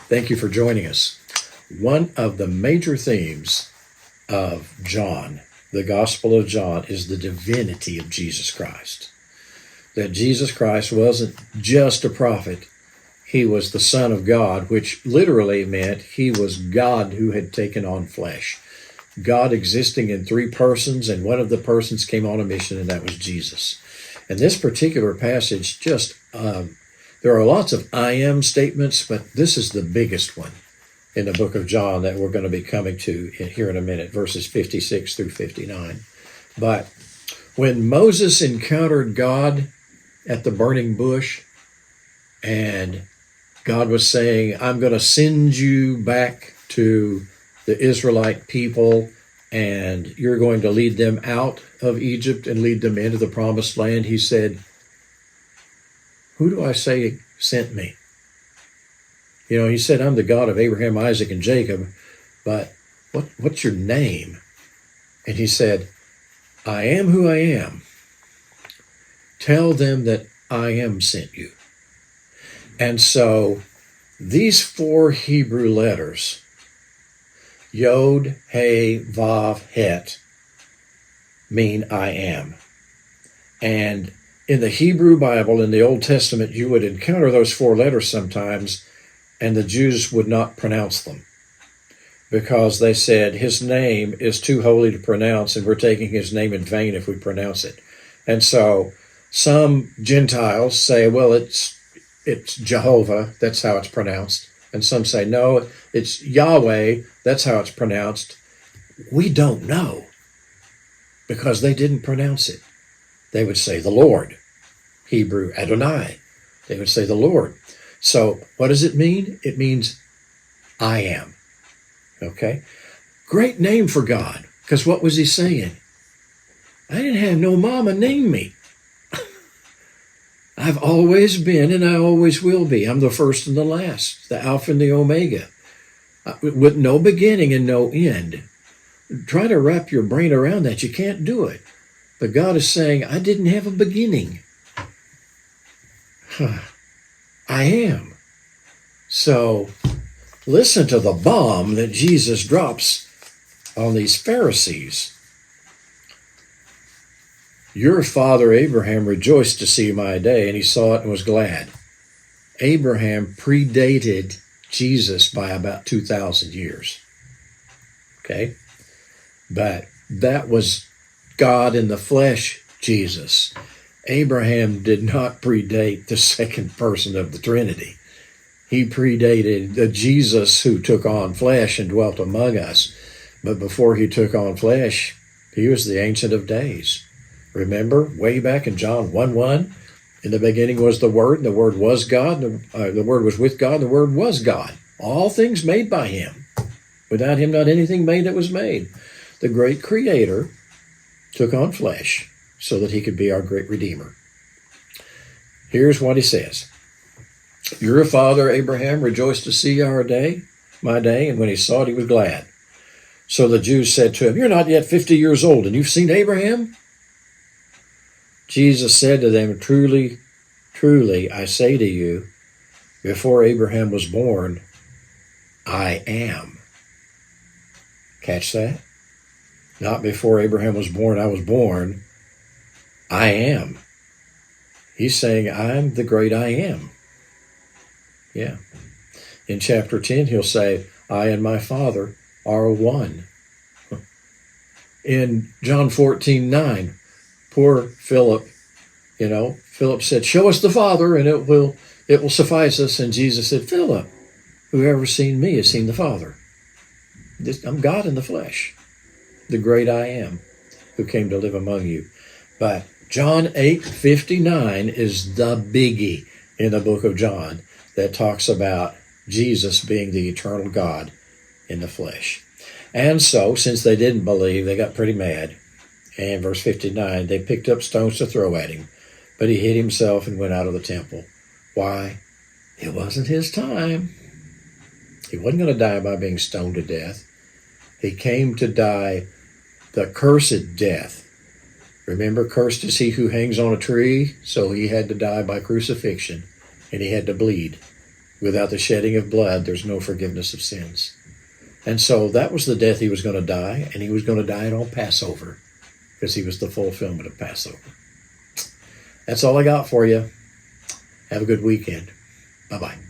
Thank you for joining us. One of the major themes of John, the Gospel of John, is the divinity of Jesus Christ. That Jesus Christ wasn't just a prophet, he was the Son of God, which literally meant he was God who had taken on flesh. God existing in three persons, and one of the persons came on a mission, and that was Jesus. And this particular passage there are lots of I am statements, but this is the biggest one in the book of John that we're going to be coming to here in a minute, verses 56 through 59. But when Moses encountered God at the burning bush, and God was saying, I'm going to send you back to the Israelite people, and you're going to lead them out of Egypt and lead them into the promised land, he said, who do I say sent me? You know, he said, I'm the God of Abraham, Isaac, and Jacob, but what's your name? And he said, I am who I am. Tell them that I am sent you. And so these four Hebrew letters, Yod, He, Vav, Het, mean I am. And in the Hebrew Bible, in the Old Testament, you would encounter those four letters sometimes, and the Jews would not pronounce them because they said his name is too holy to pronounce, and we're taking his name in vain if we pronounce it. And so some Gentiles say, well, it's Jehovah, that's how it's pronounced. And some say, no, it's Yahweh, that's how it's pronounced. We don't know because they didn't pronounce it. They would say the Lord, Hebrew Adonai. They would say the Lord. So what does it mean? It means I am. Okay? Great name for God, because what was he saying? I didn't have no mama name me. I've always been and I always will be. I'm the first and the last, the Alpha and the Omega, with no beginning and no end. Try to wrap your brain around that. You can't do it. But God is saying, I didn't have a beginning. I am. So listen to the bomb that Jesus drops on these Pharisees. Your father Abraham rejoiced to see my day, and he saw it and was glad. Abraham predated Jesus by about 2,000 years. Okay? But that was God in the flesh, Jesus. Abraham did not predate the second person of the Trinity. He predated the Jesus who took on flesh and dwelt among us. But before he took on flesh, he was the Ancient of Days. Remember, way back in John 1:1, in the beginning was the Word, and the Word was God, the Word was with God, and the Word was God. All things made by him. Without him, not anything made that was made. The great Creator took on flesh so that he could be our great Redeemer. Here's what he says. Your father Abraham rejoiced to see my day, and when he saw it, he was glad. So the Jews said to him, you're not yet 50 years old, and you've seen Abraham? Jesus said to them, truly, truly, I say to you, before Abraham was born, I am. Catch that? Not before Abraham was born, I was born. I am. He's saying, I'm the great I am. Yeah. In chapter 10, he'll say, I and my Father are one. In John 14:9, poor Philip, Philip said, show us the Father and it will suffice us. And Jesus said, Philip, whoever's seen me has seen the Father. I'm God in the flesh, the great I am, who came to live among you. But John 8:59 is the biggie in the book of John that talks about Jesus being the eternal God in the flesh. And so, since they didn't believe, they got pretty mad. And verse 59, they picked up stones to throw at him, but he hid himself and went out of the temple. Why? It wasn't his time. He wasn't going to die by being stoned to death. He came to die the cursed death. Remember, cursed is he who hangs on a tree, so he had to die by crucifixion, and he had to bleed. Without the shedding of blood, there's no forgiveness of sins. And so that was the death he was going to die, and he was going to die on Passover because he was the fulfillment of Passover. That's all I got for you. Have a good weekend. Bye-bye.